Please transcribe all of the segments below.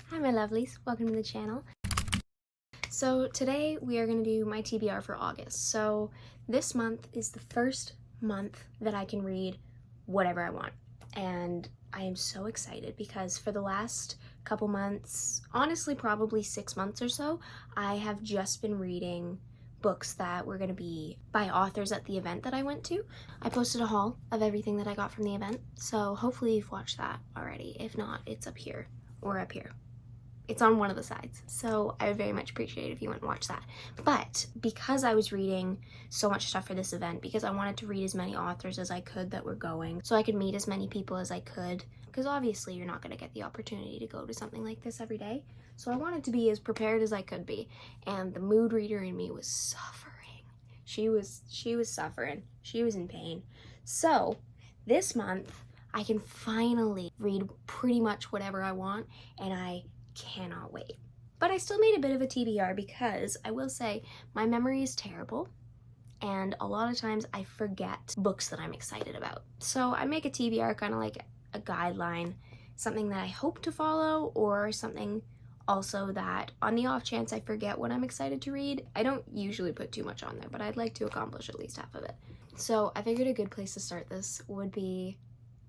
Hi my lovelies, welcome to the channel. So today we are going to do my TBR for August. So this month is the first month that I can read whatever I want. And I am so excited because for the last couple months, honestly probably 6 months or so, I have just been reading books that were going to be by authors at the event that I went to. I posted a haul of everything that I got from the event, so hopefully you've watched that already. If not, it's up here or up here. It's on one of the sides, so I would very much appreciate it if you went and watched that. But because I was reading so much stuff for this event, because I wanted to read as many authors as I could that were going, so I could meet as many people as I could, because obviously you're not going to get the opportunity to go to something like this every day. So I wanted to be as prepared as I could be, and the mood reader in me was suffering. She was suffering. She was in pain. So this month, I can finally read pretty much whatever I want, and I cannot wait. But I still made a bit of a TBR because I will say my memory is terrible and a lot of times I forget books that I'm excited about. So I make a TBR kind of like a guideline, something that I hope to follow, or something also that on the off chance I forget what I'm excited to read. I don't usually put too much on there, but I'd like to accomplish at least half of it. So I figured a good place to start this would be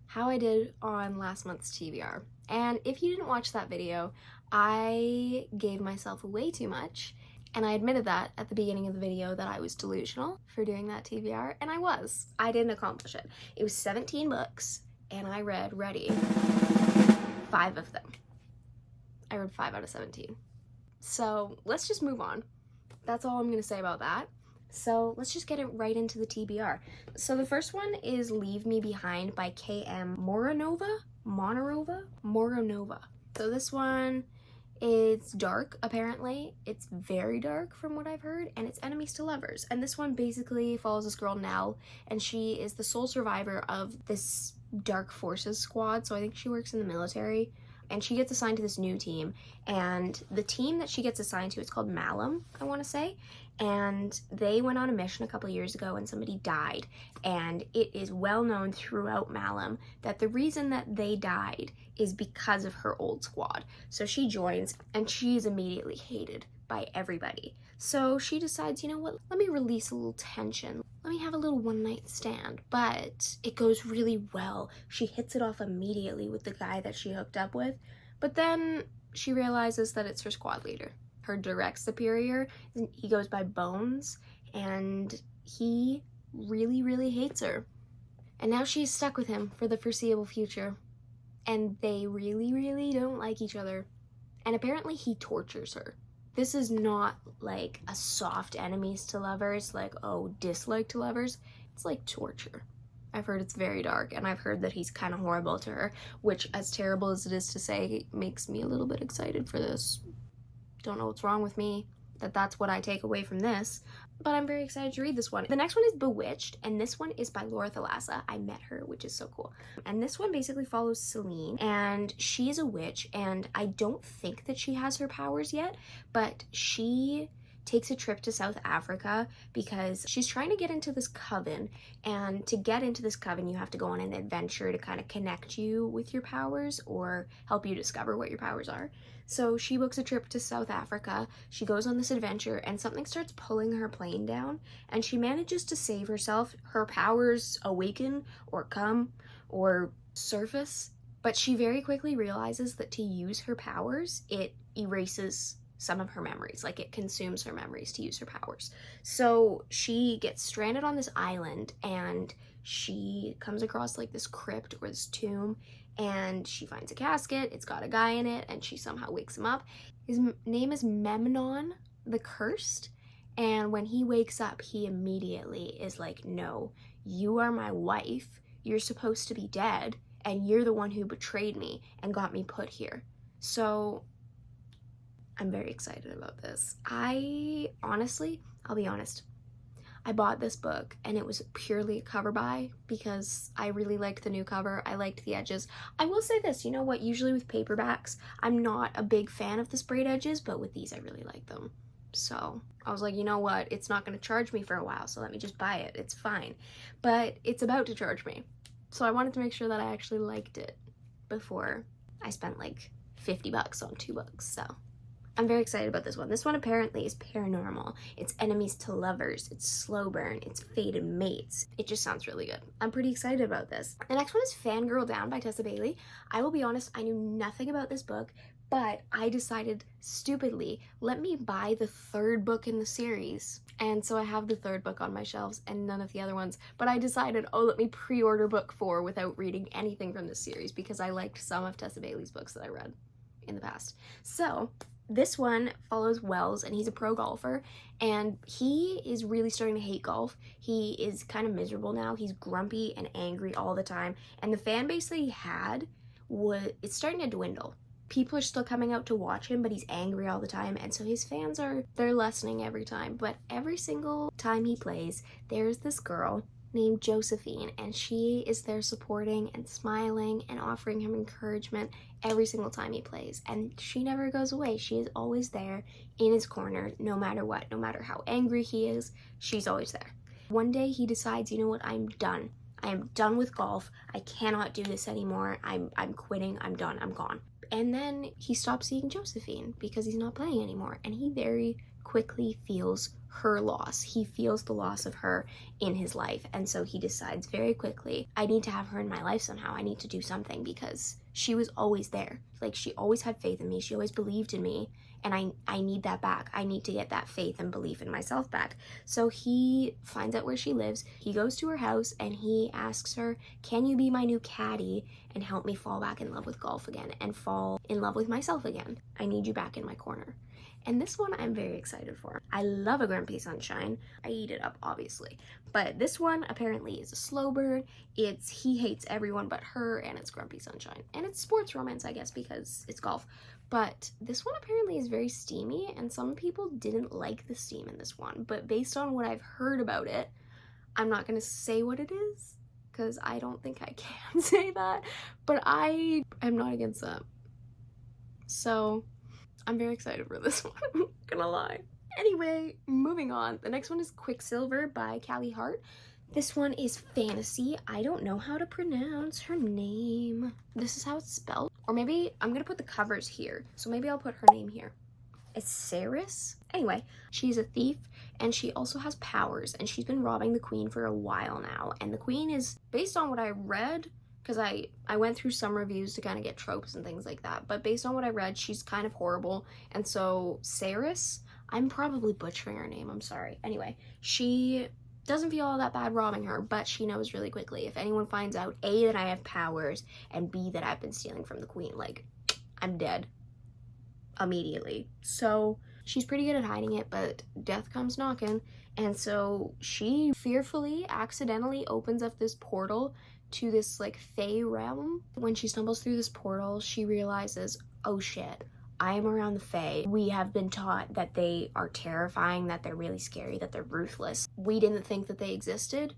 how I did on last month's TBR. And if you didn't watch that video, I gave myself way too much, and I admitted that at the beginning of the video that I was delusional for doing that TBR, and I was. I didn't accomplish it. It was 17 books, and I read, ready, 5 of them. I read 5 out of 17. So let's just move on. That's all I'm gonna say about that. So let's just get it right into the TBR. So the first one is Leave Me Behind by K.M. Moronova. So this one, it's dark, apparently. It's very dark from what I've heard, and it's enemies to lovers. And this one basically follows this girl, Nell, and she is the sole survivor of this dark forces squad. So I think she works in the military, and she gets assigned to this new team. And the team that she gets assigned to, it's called Malum, I want to say. And they went on a mission a couple years ago and somebody died. And it is well known throughout Malum that the reason that they died is because of her old squad. So she joins and she is immediately hated by everybody. So she decides, you know what, let me release a little tension. Let me have a little one-night stand. But it goes really well. She hits it off immediately with the guy that she hooked up with. But then she realizes that it's her squad leader. Her direct superior, he goes by Bones, and he really hates her. And now she's stuck with him for the foreseeable future. And they really don't like each other. And apparently he tortures her. This is not like a soft enemies to lovers, like, oh, dislike to lovers. It's like torture. I've heard it's very dark, and I've heard that he's kind of horrible to her, which, as terrible as it is to say, makes me a little bit excited for this. Don't know what's wrong with me, that's what I take away from this, but I'm very excited to read this one. The next one is Bewitched, and this one is by Laura Thalassa. I met her, which is so cool. And this one basically follows Celine, and she is a witch, and I don't think that she has her powers yet, but she takes a trip to South Africa because she's trying to get into this coven, and to get into this coven you have to go on an adventure to kind of connect you with your powers or help you discover what your powers are. So she books a trip to South Africa, she goes on this adventure, and something starts pulling her plane down, and she manages to save herself. Her powers awaken or come or surface, but she very quickly realizes that to use her powers, it erases some of her memories, like it consumes her memories to use her powers. So she gets stranded on this island, and she comes across like this crypt or this tomb, and she finds a casket. It's got a guy in it, and she somehow wakes him up. His name is Memnon the Cursed, and when he wakes up, he immediately is like, no, you are my wife, you're supposed to be dead, and you're the one who betrayed me and got me put here. So I'm very excited about this. I honestly, I'll be honest, I bought this book and it was purely a cover buy because I really liked the new cover. I liked the edges. I will say this, you know what, usually with paperbacks, I'm not a big fan of the sprayed edges, but with these I really like them. So I was like, you know what, it's not gonna charge me for a while, so let me just buy it, it's fine. But it's about to charge me. So I wanted to make sure that I actually liked it before I spent like $50 on 2 books, so I'm very excited about this one. This one apparently is paranormal. It's enemies to lovers. It's slow burn. It's fated mates. It just sounds really good. I'm pretty excited about this. The next one is Fangirl Down by Tessa Bailey. I will be honest, I knew nothing about this book, but I decided stupidly, let me buy the 3rd book in the series. And so I have the 3rd book on my shelves and none of the other ones. But I decided, oh, let me pre-order book 4 without reading anything from this series because I liked some of Tessa Bailey's books that I read in the past. So this one follows Wells, and he's a pro golfer, and he is really starting to hate golf. He is kind of miserable now. He's grumpy and angry all the time, and the fan base that he had it's starting to dwindle. People are still coming out to watch him, but he's angry all the time, and so his fans they're lessening every time. But every single time he plays, there's this girl named Josephine, and she is there supporting and smiling and offering him encouragement every single time he plays, and she never goes away. She is always there in his corner, no matter what, no matter how angry he is, she's always there. One day he decides, you know what, I'm done. I am done with golf. I cannot do this anymore. I'm quitting. I'm done. I'm gone. And then he stops seeing Josephine because he's not playing anymore, and he very quickly feels her loss. He feels the loss of her in his life, and so he decides very quickly, I need to have her in my life somehow. I need to do something because she was always there. Like, she always had faith in me. She always believed in me, and I need that back. I need to get that faith and belief in myself back. So he finds out where she lives. He goes to her house and he asks her, can you be my new caddy and help me fall back in love with golf again and fall in love with myself again? I need you back in my corner. And this one I'm very excited for. I love A Grumpy Sunshine. I eat it up, obviously. But this one apparently is a slow burn. It's he hates everyone but her, and it's Grumpy Sunshine. And it's sports romance, I guess, because it's golf. But this one apparently is very steamy, and some people didn't like the steam in this one. But based on what I've heard about it, I'm not going to say what it is, because I don't think I can say that. But I am not against that. So I'm very excited for this one, I'm not gonna lie. Anyway, moving on. The next one is Quicksilver by Callie Hart. This one is fantasy. I don't know how to pronounce her name. This is how it's spelled. Or maybe I'm gonna put the covers here. So maybe I'll put her name here. It's Saris. Anyway, she's a thief and she also has powers, and she's been robbing the queen for a while now. And the queen is, based on what I read, because I went through some reviews to kind of get tropes and things like that, but based on what I read, she's kind of horrible. And so Saris, I'm probably butchering her name, I'm sorry. Anyway, she doesn't feel all that bad robbing her, but she knows really quickly, if anyone finds out, A, that I have powers, and B, that I've been stealing from the queen, like, I'm dead immediately. So she's pretty good at hiding it, but death comes knocking. And so she fearfully, accidentally opens up this portal to this like fae realm. When she stumbles through this portal, she realizes, oh shit, I am around the fae. We have been taught that they are terrifying, that they're really scary, that they're ruthless. We didn't think that they existed.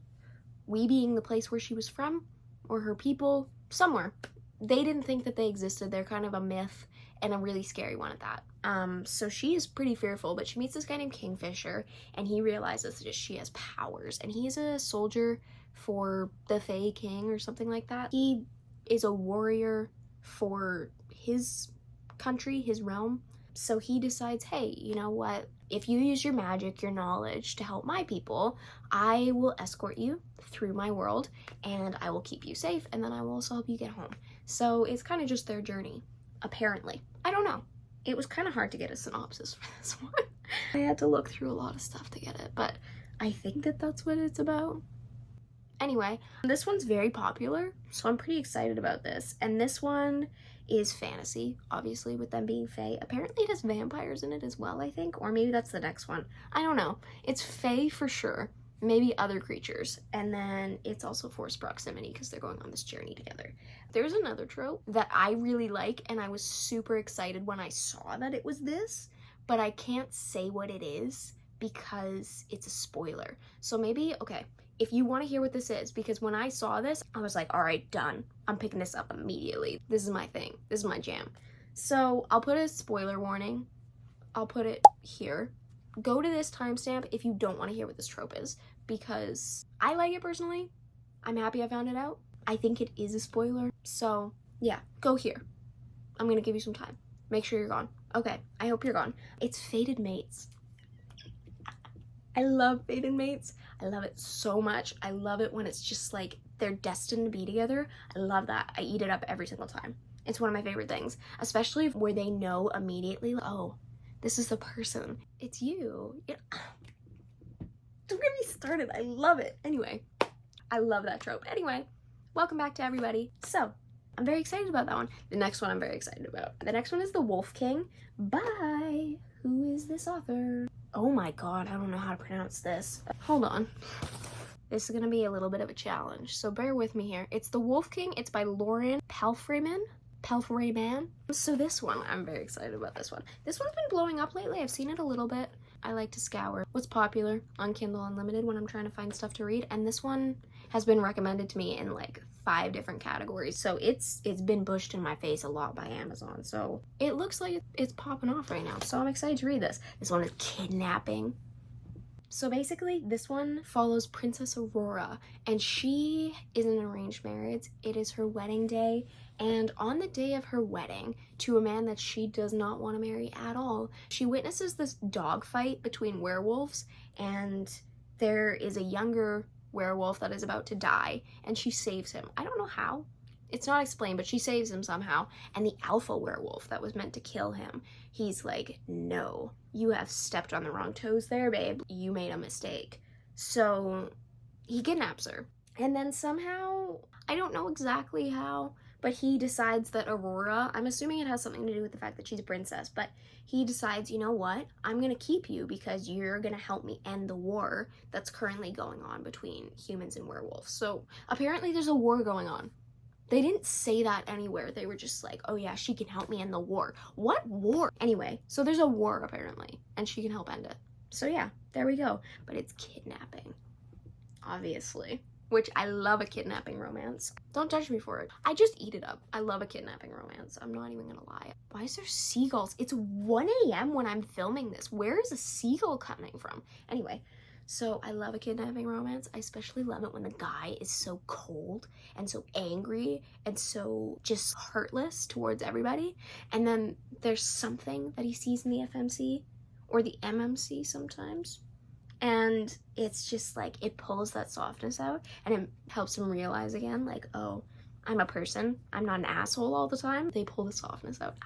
We being the place where she was from, or her people, somewhere. They didn't think that they existed. They're kind of a myth, and a really scary one at that. So she is pretty fearful, but she meets this guy named Kingfisher, and he realizes that she has powers, and he's a soldier for the Fae King or something like that. He is a warrior for his country, his realm. So he decides, hey, you know what? If you use your magic, your knowledge to help my people, I will escort you through my world, and I will keep you safe, and then I will also help you get home. So it's kind of just their journey, apparently. I don't know. It was kind of hard to get a synopsis for this one. I had to look through a lot of stuff to get it, but I think that that's what it's about. Anyway, this one's very popular, so I'm pretty excited about this. And this one is fantasy, obviously, with them being fae. Apparently it has vampires in it as well, I think, or maybe that's the next one. I don't know. It's fae for sure, maybe other creatures, and then it's also forced proximity because they're going on this journey together. There's another trope that I really like, and I was super excited when I saw that it was this, but I can't say what it is because it's a spoiler. So maybe, okay, if you want to hear what this is, because when I saw this, I was like, all right, done. I'm picking this up immediately. This is my thing. This is my jam. So I'll put a spoiler warning. I'll put it here. Go to this timestamp if you don't want to hear what this trope is, because I like it personally. I'm happy I found it out. I think it is a spoiler. So yeah, go here. I'm gonna give you some time. Make sure you're gone. Okay, I hope you're gone. It's Fated Mates. I love Fated Mates. I love it so much. I love it when it's just like they're destined to be together. I love that. I eat it up every single time. It's one of my favorite things, especially where they know immediately, oh, this is the person. It's you. Don't get me started. I love it. Anyway, I love that trope. Anyway, welcome back to everybody. So, I'm very excited about that one. The next one I'm very excited about. The next one is The Wolf King by, who is this author? Oh my god, I don't know how to pronounce this. Hold on. This is gonna be a little bit of a challenge, so bear with me here. It's The Wolf King. It's by Lauren Palfreyman. So this one, I'm very excited about this one. This one's been blowing up lately. I've seen it a little bit. I like to scour what's popular on Kindle Unlimited when I'm trying to find stuff to read, and this one has been recommended to me in like 5 different categories, so it's been pushed in my face a lot by Amazon, so it looks like it's popping off right now, so I'm excited to read this. This one is kidnapping. So basically, this one follows Princess Aurora, and she is in an arranged marriage. It is her wedding day, and on the day of her wedding, to a man that she does not want to marry at all, she witnesses this dogfight between werewolves, and there is a younger werewolf that is about to die, and she saves him. I don't know how. It's not explained, but she saves him somehow. And the alpha werewolf that was meant to kill him, he's like, no, you have stepped on the wrong toes there, babe. You made a mistake. So he kidnaps her. And then somehow, I don't know exactly how, but he decides that Aurora, I'm assuming it has something to do with the fact that she's a princess, but he decides, you know what, I'm gonna keep you because you're gonna help me end the war that's currently going on between humans and werewolves. So apparently there's a war going on. They didn't say that anywhere. They were just like, oh yeah, she can help me end the war. What war? Anyway, so there's a war apparently, and she can help end it. So yeah, there we go. But it's kidnapping, obviously. Which I love a kidnapping romance. Don't judge me for it. I just eat it up. I love a kidnapping romance. I'm not even gonna lie. Why is there seagulls? It's 1 a.m. when I'm filming this. Where is a seagull coming from? Anyway, so I love a kidnapping romance. I especially love it when the guy is so cold and so angry and so just heartless towards everybody. And then there's something that he sees in the FMC or the MMC sometimes. And it's just like, it pulls that softness out and it helps him realize again, like, oh, I'm a person. I'm not an asshole all the time. They pull the softness out.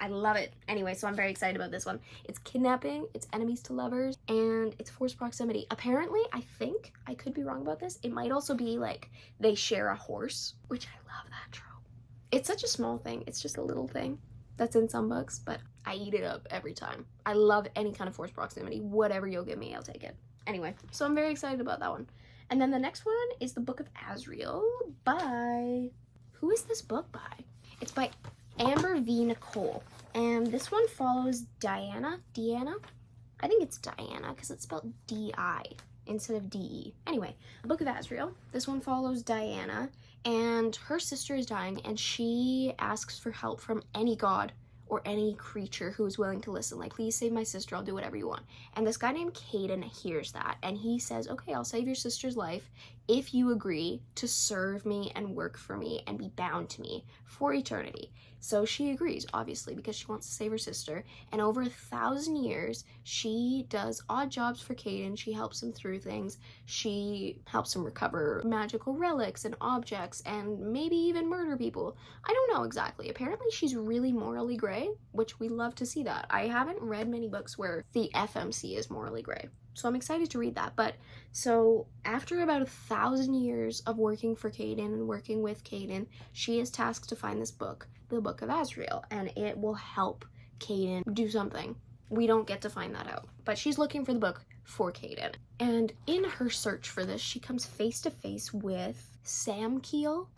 I love it. Anyway, so I'm very excited about this one. It's kidnapping, it's enemies to lovers, and it's forced proximity. Apparently, I think, I could be wrong about this, it might also be like they share a horse, which I love that trope. It's such a small thing. It's just a little thing that's in some books, but I eat it up every time. I love any kind of forced proximity. Whatever you'll give me, I'll take it. Anyway, so I'm very excited about that one. And then the next one is The Book of Azrael by... Who is this book by? It's by Amber V. Nicole. And this one follows Diana? I think it's Diana because it's spelled D-I instead of D-E. Anyway, The Book of Azrael. This one follows Diana, and her sister is dying, and she asks for help from any god or any creature who is willing to listen. Like, please save my sister, I'll do whatever you want. And this guy named Caden hears that, and he says, okay, I'll save your sister's life if you agree to serve me and work for me and be bound to me for eternity. So she agrees, obviously, because she wants to save her sister. And over 1,000 years, she does odd jobs for Caden. She helps him through things. She helps him recover magical relics and objects and maybe even murder people. I don't know exactly. Apparently, she's really morally gray, which we love to see that. I haven't read many books where the FMC is morally gray. So I'm excited to read that. But so after about 1,000 years of working for Caden and working with Caden, she is tasked to find this book, The Book of Azrael, and it will help Caden do something. We don't get to find that out. But she's looking for the book for Caden. And in her search for this, she comes face to face with Sam Keel.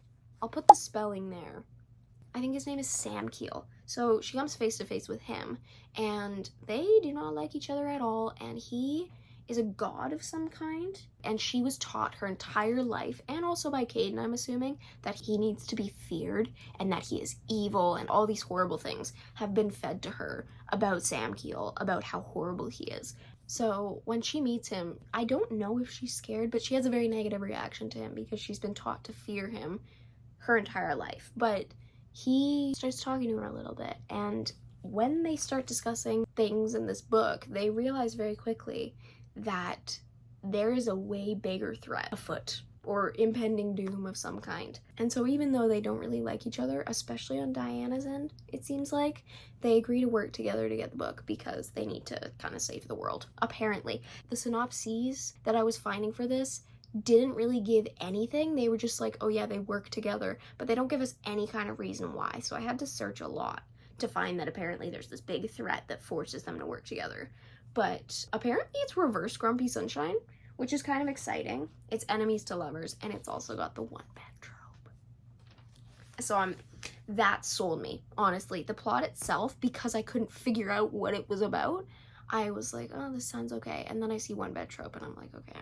I'll put the spelling there. I think his name is Sam Keel. So she comes face to face with him, and they do not like each other at all, and he is a god of some kind, and she was taught her entire life, and also by Caden, I'm assuming, that he needs to be feared and that he is evil, and all these horrible things have been fed to her about Sam Keel, about how horrible he is. So when she meets him, I don't know if she's scared, but she has a very negative reaction to him because she's been taught to fear him her entire life. But he starts talking to her a little bit, and when they start discussing things in this book, they realize very quickly that there is a way bigger threat afoot, or impending doom of some kind. And so even though they don't really like each other, especially on Diana's end, it seems like, they agree to work together to get the book because they need to kind of save the world, apparently. The synopses that I was finding for this didn't really give anything. They were just like, oh yeah, they work together, but they don't give us any kind of reason why. So I had to search a lot to find that apparently there's this big threat that forces them to work together. But apparently it's reverse Grumpy Sunshine, which is kind of exciting. It's enemies to lovers, and it's also got the one bed trope. So that sold me, honestly. The plot itself, because I couldn't figure out what it was about, I was like, oh, this sounds okay. And then I see one bed trope, and I'm like, okay,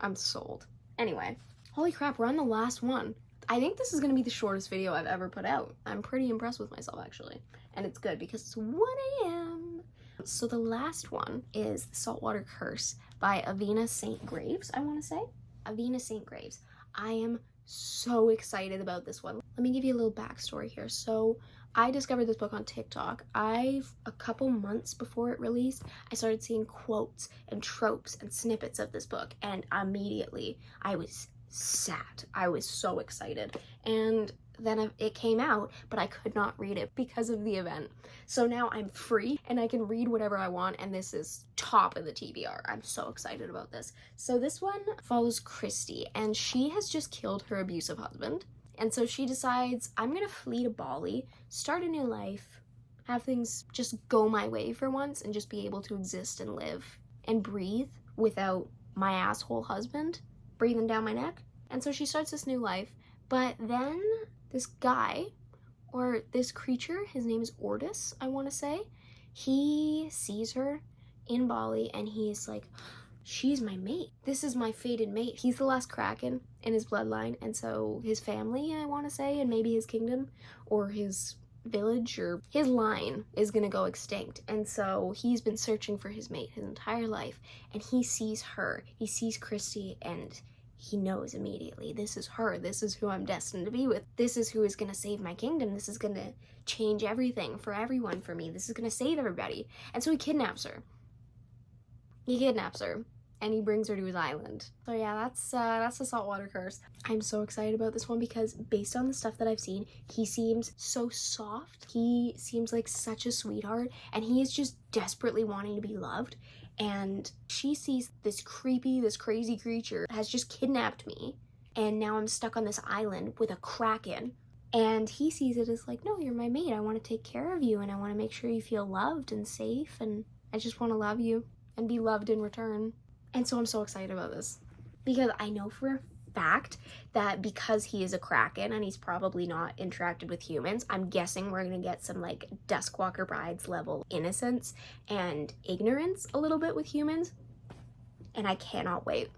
I'm sold. Anyway, holy crap, we're on the last one. I think this is gonna be the shortest video I've ever put out. I'm pretty impressed with myself, actually. And it's good because it's 1 a.m. So the last one is The Saltwater Curse by Avina St. Graves, I want to say. Avina St. Graves. I am so excited about this one. Let me give you a little backstory here. So I discovered this book on TikTok. A couple months before it released, I started seeing quotes and tropes and snippets of this book, and immediately I was sad. I was so excited. And then it came out, but I could not read it because of the event. So now I'm free and I can read whatever I want, and this is top of the TBR. I'm so excited about this. So this one follows Christy, and she has just killed her abusive husband. And so she decides, I'm gonna flee to Bali, start a new life, have things just go my way for once, and just be able to exist and live and breathe without my asshole husband breathing down my neck. And so she starts this new life, but then this guy, or this creature, his name is Ordis, I want to say, he sees her in Bali, and he's like, she's my mate. This is my fated mate. He's the last Kraken in his bloodline, and so his family, I want to say, and maybe his kingdom, or his village, or his line is gonna go extinct. And so he's been searching for his mate his entire life, and he sees her. He sees Christy, and he knows immediately, this is her, this is who I'm destined to be with, this is who is gonna save my kingdom, this is gonna change everything for everyone for me, this is gonna save everybody. And so he kidnaps her. And he brings her to his island. So yeah, that's The Saltwater Curse. I'm so excited about this one because based on the stuff that I've seen, he seems so soft, he seems like such a sweetheart, and he is just desperately wanting to be loved. And she sees this crazy creature has just kidnapped me, and now I'm stuck on this island with a Kraken. And he sees it as like, no, you're my mate. I want to take care of you, and I want to make sure you feel loved and safe, and I just want to love you and be loved in return. And so I'm so excited about this because I know for a fact that because he is a Kraken and he's probably not interacted with humans, I'm guessing we're gonna get some like Duskwalker Brides level innocence and ignorance a little bit with humans, and I cannot wait.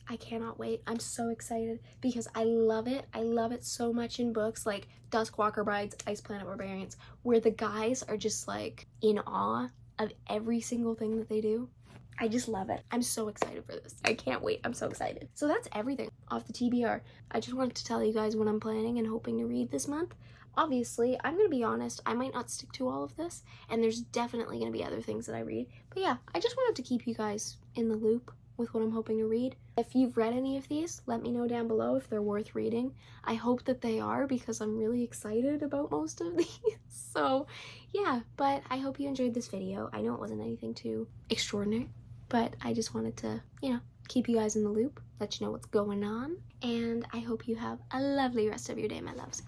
I'm so excited because I love it so much in books like Duskwalker Brides, Ice Planet Barbarians, where the guys are just like in awe of every single thing that they do. I just love it. I'm so excited for this. I can't wait. I'm so excited. So that's everything off the TBR. I just wanted to tell you guys what I'm planning and hoping to read this month. Obviously, I'm going to be honest, I might not stick to all of this, and there's definitely going to be other things that I read. But yeah, I just wanted to keep you guys in the loop with what I'm hoping to read. If you've read any of these, let me know down below if they're worth reading. I hope that they are because I'm really excited about most of these. So yeah, but I hope you enjoyed this video. I know it wasn't anything too extraordinary, but I just wanted to, keep you guys in the loop, let you know what's going on, and I hope you have a lovely rest of your day, my loves.